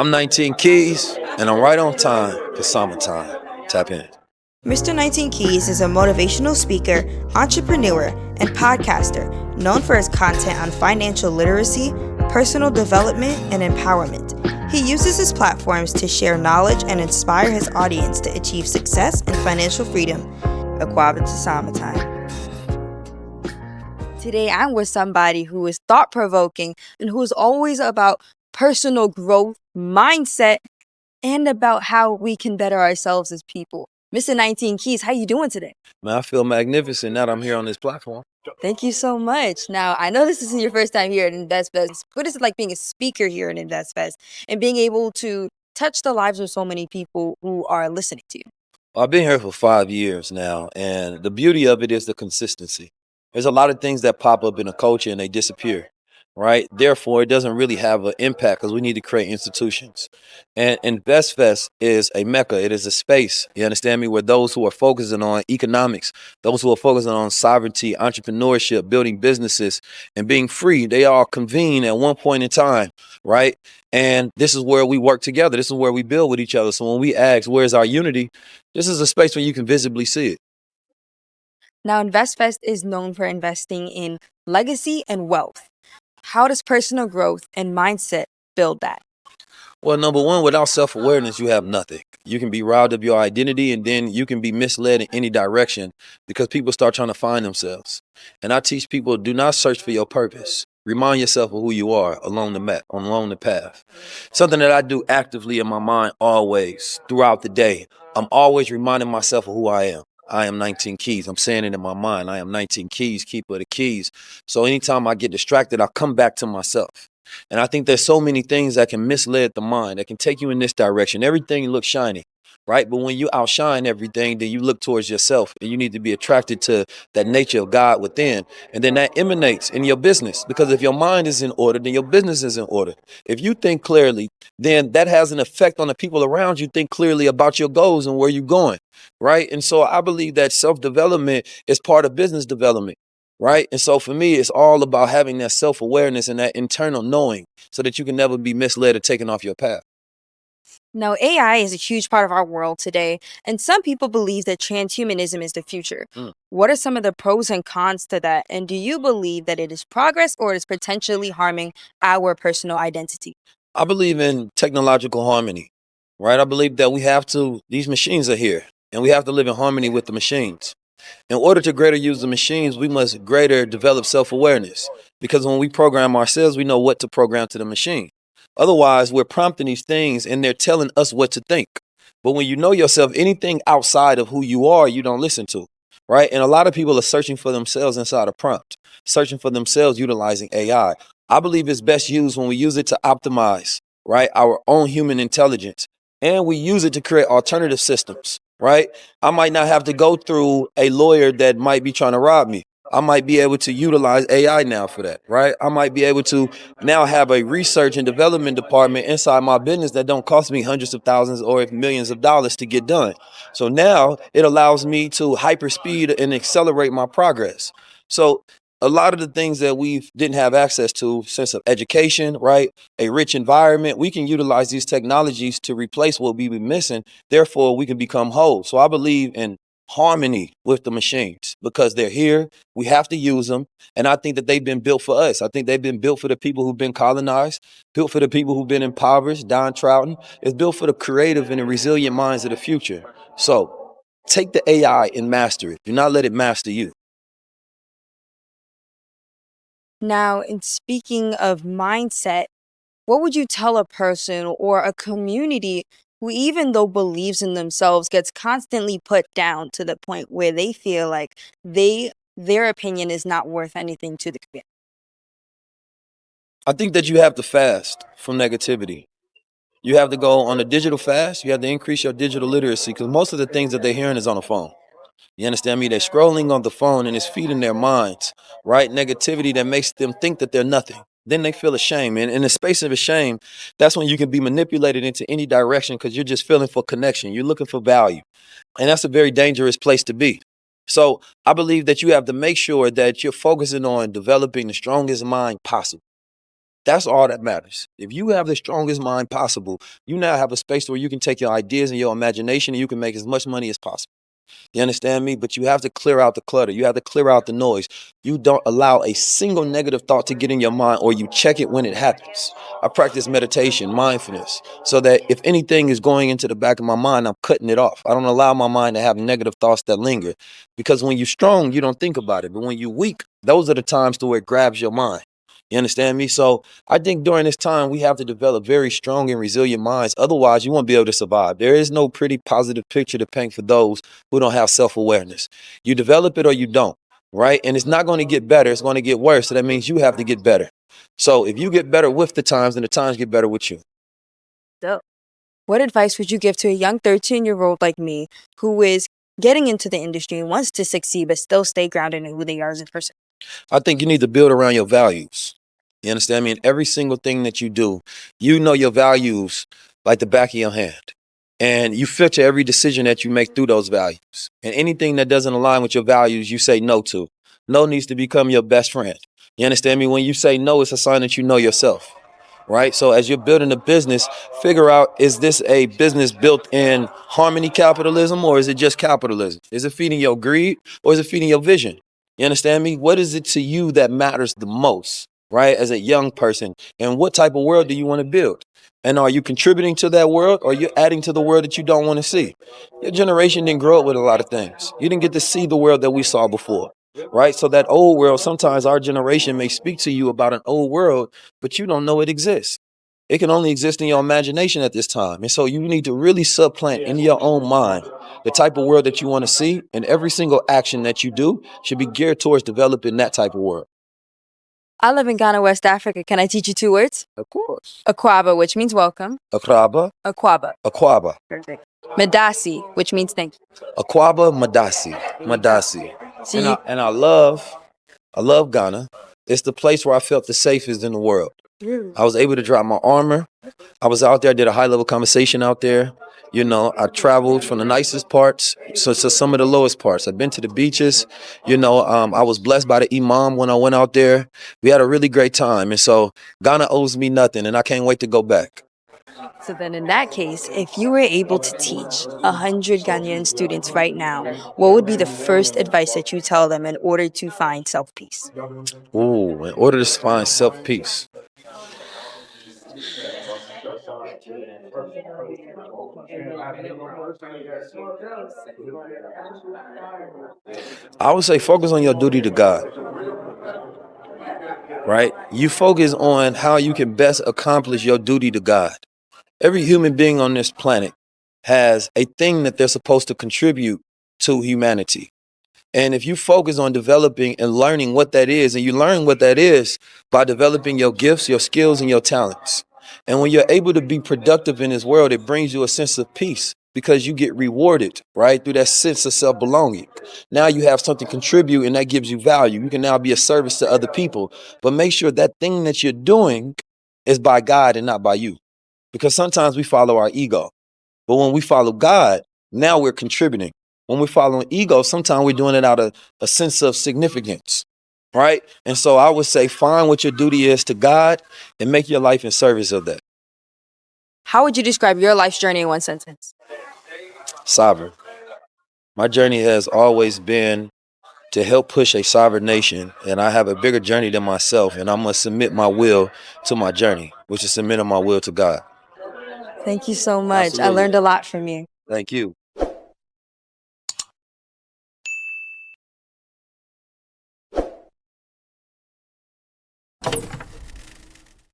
I'm 19 Keys, and I'm right on time for summertime. Tap in. Mr. 19 Keys is a motivational speaker, entrepreneur, and podcaster known for his content on financial literacy, personal development, and empowerment. He uses his platforms to share knowledge and inspire his audience to achieve success and financial freedom. Aquaba to summertime. Today, I'm with somebody who is thought provoking and who is always about personal growth, mindset, and about how we can better ourselves as people. Mr. 19 Keys, how you doing today? Man, I feel magnificent now that I'm here on this platform. Thank you so much. Now, I know this isn't your first time here at Investfest. What is it like being a speaker here at Investfest and being able to touch the lives of so many people who are listening to you? I've been here for 5 years now, and the beauty of it is the consistency. There's a lot of things that pop up in a culture and they disappear, right? Therefore, it doesn't really have an impact because we need to create institutions. And InvestFest is a mecca. It is a space, you understand me, where those who are focusing on economics, those who are focusing on sovereignty, entrepreneurship, building businesses, and being free, they all convene at one point in time, right? And this is where we work together. This is where we build with each other. So when we ask, where's our unity? This is a space where you can visibly see it. Now, InvestFest is known for investing in legacy and wealth. How does personal growth and mindset build that? Well, number one, without self-awareness, you have nothing. You can be robbed of your identity, and then you can be misled in any direction because people start trying to find themselves. And I teach people, do not search for your purpose. Remind yourself of who you are along the map, along the path. Something that I do actively in my mind always, throughout the day. I'm always reminding myself of who I am. I am 19 Keys. I'm saying it in my mind. I am 19 Keys, keeper of the keys. So anytime I get distracted, I come back to myself. And I think there's so many things that can mislead the mind, that can take you in this direction. Everything looks shiny, right? But when you outshine everything, then you look towards yourself and you need to be attracted to that nature of God within. And then that emanates in your business, because if your mind is in order, then your business is in order. If you think clearly, then that has an effect on the people around you. Think clearly about your goals and where you're going, right? And so I believe that self-development is part of business development. Right. And so for me, it's all about having that self-awareness and that internal knowing so that you can never be misled or taken off your path. Now, AI is a huge part of our world today, and some people believe that transhumanism is the future. Mm. What are some of the pros and cons to that? And do you believe that it is progress or is potentially harming our personal identity? I believe in technological harmony, right? I believe that these machines are here and we have to live in harmony with the machines. In order to greater use the machines, we must greater develop self-awareness, because when we program ourselves, we know what to program to the machine. Otherwise, we're prompting these things and they're telling us what to think. But when you know yourself, anything outside of who you are, you don't listen to, right? And a lot of people are searching for themselves inside a prompt, searching for themselves utilizing AI. I believe it's best used when we use it to optimize, right, our own human intelligence, and we use it to create alternative systems, right? I might not have to go through a lawyer that might be trying to rob me. I might be able to utilize AI now for that, right? I might be able to now have a research and development department inside my business that don't cost me hundreds of thousands or millions of dollars to get done. So now it allows me to hyperspeed and accelerate my progress. So a lot of the things that we didn't have access to, sense of education, right? A rich environment, we can utilize these technologies to replace what we be missing. Therefore, we can become whole. So I believe in harmony with the machines because they're here. We have to use them. And I think that they've been built for us. I think they've been built for the people who've been colonized, built for the people who've been impoverished, downtrodden. It's built for the creative and the resilient minds of the future. So take the AI and master it. Do not let it master you. Now, in speaking of mindset, what would you tell a person or a community who, even though believes in themselves, gets constantly put down to the point where they feel like their opinion is not worth anything to the community? I think that you have to fast from negativity. You have to go on a digital fast. You have to increase your digital literacy because most of the things that they're hearing is on the phone. You understand me? They're scrolling on the phone and it's feeding their minds, right? Negativity that makes them think that they're nothing. Then they feel ashamed. And in the space of shame, that's when you can be manipulated into any direction because you're just feeling for connection. You're looking for value. And that's a very dangerous place to be. So I believe that you have to make sure that you're focusing on developing the strongest mind possible. That's all that matters. If you have the strongest mind possible, you now have a space where you can take your ideas and your imagination and you can make as much money as possible. You understand me? But you have to clear out the clutter. You have to clear out the noise. You don't allow a single negative thought to get in your mind, or you check it when it happens. I practice meditation, mindfulness, so that if anything is going into the back of my mind, I'm cutting it off. I don't allow my mind to have negative thoughts that linger. Because when you're strong, you don't think about it. But when you're weak, those are the times to where it grabs your mind. You understand me? So I think during this time, we have to develop very strong and resilient minds. Otherwise, you won't be able to survive. There is no pretty positive picture to paint for those who don't have self-awareness. You develop it or you don't, right? And it's not going to get better. It's going to get worse. So that means you have to get better. So if you get better with the times, then the times get better with you. Dope. What advice would you give to a young 13-year-old like me who is getting into the industry and wants to succeed but still stay grounded in who they are as a person? I think you need to build around your values. You understand me? In every single thing that you do, you know your values like the back of your hand. And you filter every decision that you make through those values. And anything that doesn't align with your values, you say no to. No needs to become your best friend. You understand me? When you say no, it's a sign that you know yourself. Right? So as you're building a business, figure out, is this a business built in harmony capitalism, or is it just capitalism? Is it feeding your greed, or is it feeding your vision? You understand me? What is it to you that matters the most, right? As a young person, and what type of world do you want to build? And are you contributing to that world, or are you adding to the world that you don't want to see? Your generation didn't grow up with a lot of things. You didn't get to see the world that we saw before, right? So that old world, sometimes our generation may speak to you about an old world, but you don't know it exists. It can only exist in your imagination at this time. And so you need to really supplant in your own mind the type of world that you want to see, and every single action that you do should be geared towards developing that type of world. I live in Ghana, West Africa. Can I teach you 2 words? Of course. Akwaba, which means welcome. Akraba, Akwaba. Akwaba. Perfect. Medasi, which means thank you. Akwaba Madasi. Madasi. See, And I love Ghana. It's the place where I felt the safest in the world. I was able to drop my armor. I was out there, did a high-level conversation out there. You know, I traveled from the nicest parts to some of the lowest parts. I've been to the beaches. You know, I was blessed by the imam when I went out there. We had a really great time. And so Ghana owes me nothing, and I can't wait to go back. so then in that case, if you were able to teach 100 Ghanaian students right now, what would be the first advice that you tell them in order to find self-peace? Ooh, in order to find self-peace. I would say focus on your duty to God, right? You focus on how you can best accomplish your duty to God. Every human being on this planet has a thing that they're supposed to contribute to humanity. And if you focus on developing and learning what that is, and you learn what that is by developing your gifts, your skills, and your talents. And when you're able to be productive in this world, it brings you a sense of peace because you get rewarded, right? Through that sense of self-belonging. Now you have something to contribute, and that gives you value. You can now be a service to other people. But make sure that thing that you're doing is by God and not by you. Because sometimes we follow our ego. But when we follow God, now we're contributing. When we're following ego, sometimes we're doing it out of a sense of significance, right? And so I would say find what your duty is to God and make your life in service of that. How would you describe your life's journey in one sentence? Sovereign. My journey has always been to help push a sovereign nation, and I have a bigger journey than myself, and I must submit my will to my journey, which is submitting my will to God. Thank you so much. I Absolutely. learned a lot from you. Thank you.